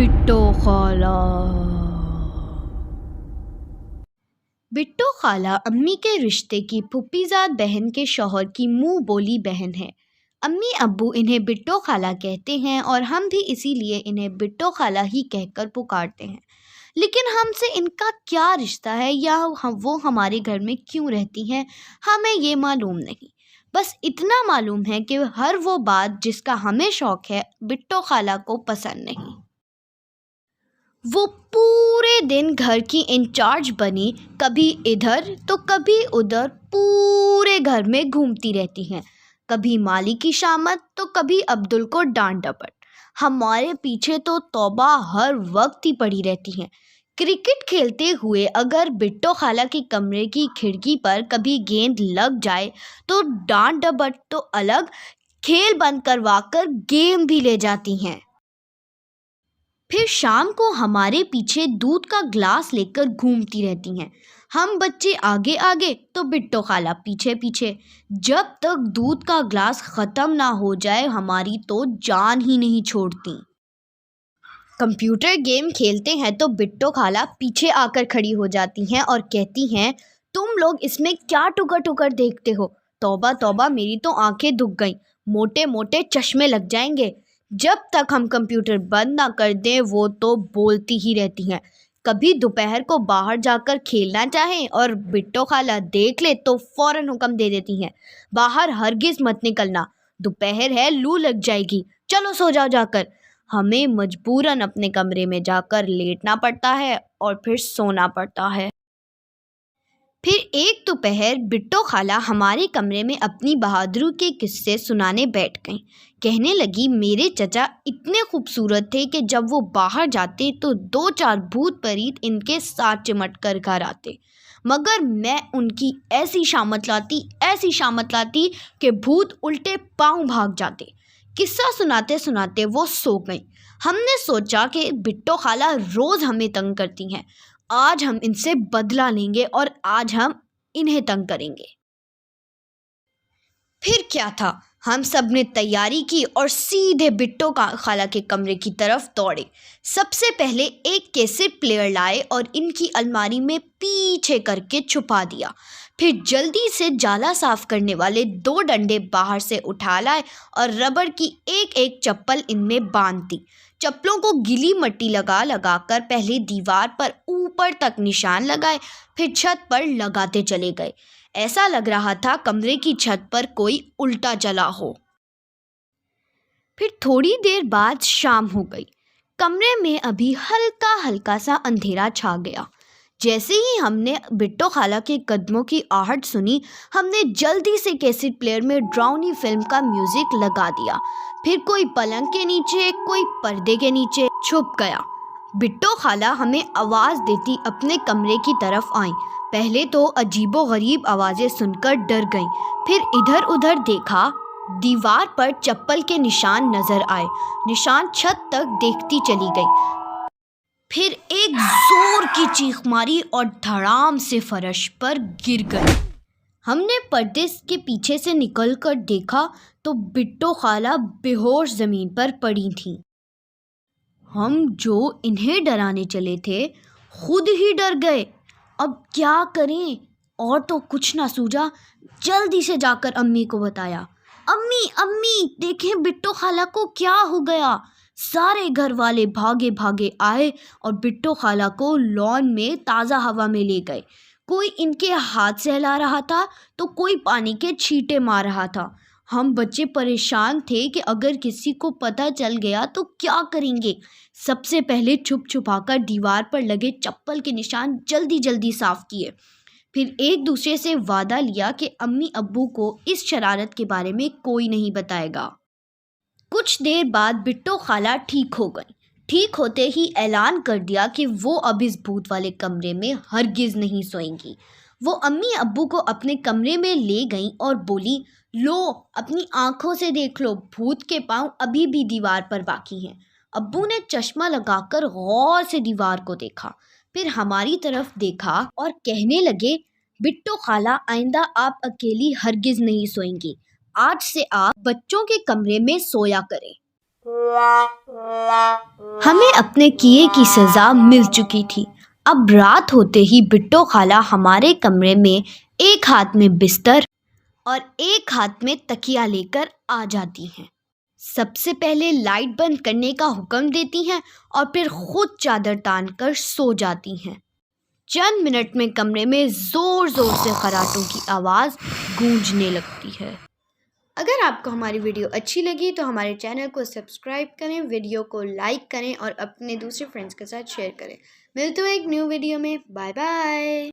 बिट्टो खाला। बिट्टो खाला अम्मी के रिश्ते की फूफीजाद बहन के शौहर की मुंह बोली बहन है। अम्मी अब्बू इन्हें बिट्टो खाला कहते हैं और हम भी इसीलिए इन्हें बिट्टो खाला ही कहकर पुकारते हैं। लेकिन हमसे इनका क्या रिश्ता है या वो हमारे घर में क्यों रहती हैं, हमें ये मालूम नहीं। बस इतना मालूम है कि हर वो बात जिसका हमें शौक है बिट्टो खाला को पसंद नहीं। वो पूरे दिन घर की इंचार्ज बनी, कभी इधर तो कभी उधर पूरे घर में घूमती रहती हैं। कभी माली की शामत तो कभी अब्दुल को डांट डपट। हमारे पीछे तो तौबा हर वक्त ही पड़ी रहती हैं। क्रिकेट खेलते हुए अगर बिट्टो खाला के कमरे की खिड़की पर कभी गेंद लग जाए तो डांट डपट तो अलग, खेल बंद करवा कर गेम भी ले जाती हैं। फिर शाम को हमारे पीछे दूध का ग्लास लेकर घूमती रहती हैं। हम बच्चे आगे आगे तो बिट्टो खाला पीछे पीछे। जब तक दूध का ग्लास ख़त्म ना हो जाए हमारी तो जान ही नहीं छोड़ती। कंप्यूटर गेम खेलते हैं तो बिट्टो खाला पीछे आकर खड़ी हो जाती हैं और कहती हैं, तुम लोग इसमें क्या टुकर टुकर देखते हो? तौबा तौबा, मेरी तो आंखें दुख गईं, मोटे मोटे चश्मे लग जाएंगे। जब तक हम कंप्यूटर बंद ना कर दें वो तो बोलती ही रहती हैं। कभी दोपहर को बाहर जाकर खेलना चाहें और बिट्टो खाला देख ले तो फौरन हुक्म दे देती हैं, बाहर हरगिज मत निकलना, दोपहर है, लू लग जाएगी, चलो सो जाओ जाकर। हमें मजबूरन अपने कमरे में जाकर लेटना पड़ता है और फिर सोना पड़ता है। फिर एक दोपहर बिट्टो खाला हमारे कमरे में अपनी बहादुरी के किस्से सुनाने बैठ गईं। कहने लगी, मेरे चचा इतने खूबसूरत थे कि जब वो बाहर जाते तो 2-4 भूत प्रेत इनके साथ चिमट कर घर आते, मगर मैं उनकी ऐसी शामत लाती कि भूत उल्टे पांव भाग जाते। किस्सा सुनाते सुनाते वो सो गईं। हमने सोचा कि बिट्टो खाला रोज़ हमें तंग करती हैं, आज हम इनसे बदला लेंगे और आज हम इन्हें तंग करेंगे। फिर क्या था, हम सब ने तैयारी की और सीधे बिट्टो खाला के कमरे की तरफ दौड़े। सबसे पहले एक कैसेट प्लेयर लाए और इनकी अलमारी में पीछे करके छुपा दिया। फिर जल्दी से जाला साफ करने वाले 2 डंडे बाहर से उठा लाए और रबड़ की एक एक चप्पल इनमें बांध दी। चप्पलों को गीली मिट्टी लगा कर पहले दीवार पर ऊपर तक निशान लगाए, फिर छत पर लगाते चले गए। ऐसा लग रहा था कमरे की छत पर कोई उल्टा चला हो। फिर थोड़ी देर बाद शाम हो गई। कमरे में अभी हल्का हल्का सा अंधेरा छा गया। जैसे ही हमने बिट्टो खाला के कदमों की आहट सुनी, हमने जल्दी से कैसेट प्लेयर में ड्राउनी फिल्म का म्यूजिक लगा दिया। फिर कोई पलंग के नीचे, कोई पर्दे के नीचे छुप गया। बिट्टो खाला हमें आवाज़ देती अपने कमरे की तरफ आई। पहले तो अजीबो गरीब आवाज़ें सुनकर डर गईं, फिर इधर उधर देखा, दीवार पर चप्पल के निशान नजर आए। निशान छत तक देखती चली गई। फिर एक जोर की चीख मारी और धड़ाम से फर्श पर गिर गई। हमने पर्दे के पीछे से निकलकर देखा तो बिट्टो खाला बेहोश जमीन पर पड़ी थीं। हम जो इन्हें डराने चले थे खुद ही डर गए। अब क्या करें, और तो कुछ ना सूझा। जल्दी से जाकर अम्मी को बताया, अम्मी अम्मी देखें बिट्टो खाला को क्या हो गया। सारे घर वाले भागे भागे आए और बिट्टो खाला को लॉन में ताज़ा हवा में ले गए। कोई इनके हाथ सहला रहा था तो कोई पानी के छींटे मार रहा था। हम बच्चे परेशान थे कि अगर किसी को पता चल गया तो क्या करेंगे। सबसे पहले छुप छुपाकर दीवार पर लगे चप्पल के निशान जल्दी जल्दी साफ किए। फिर एक दूसरे से वादा लिया कि अम्मी अब्बू को इस शरारत के बारे में कोई नहीं बताएगा। कुछ देर बाद बिट्टो खाला ठीक हो गई। ठीक होते ही ऐलान कर दिया कि वो अब इस भूत वाले कमरे में हरगिज़ नहीं सोएंगी। वो अम्मी अब्बू को अपने कमरे में ले गईं और बोली, लो अपनी आंखों से देख लो, भूत के पांव अभी भी दीवार पर बाकी हैं। अब्बू ने चश्मा लगाकर गौर से दीवार को देखा, फिर हमारी तरफ देखा और कहने लगे, बिट्टो खाला आइंदा आप अकेली हरगिज़ नहीं सोएंगी। आज से आप बच्चों के कमरे में सोया करें। ہمیں اپنے کیے کی سزا مل چکی تھی۔ اب رات ہوتے ہی بٹو خالہ ہمارے کمرے میں ایک ہاتھ میں بستر اور ایک ہاتھ میں تکیا لے کر آ جاتی ہیں۔ سب سے پہلے لائٹ بند کرنے کا حکم دیتی ہیں اور پھر خود چادر تان کر سو جاتی ہیں۔ چند منٹ میں کمرے میں زور زور سے خراٹوں کی آواز گونجنے لگتی ہے۔ اگر آپ کو ہماری ویڈیو اچھی لگی تو ہمارے چینل کو سبسکرائب کریں، ویڈیو کو لائک کریں اور اپنے دوسرے فرینڈز کے ساتھ شیئر کریں۔ ملتے ہیں ایک نیو ویڈیو میں۔ Bye bye.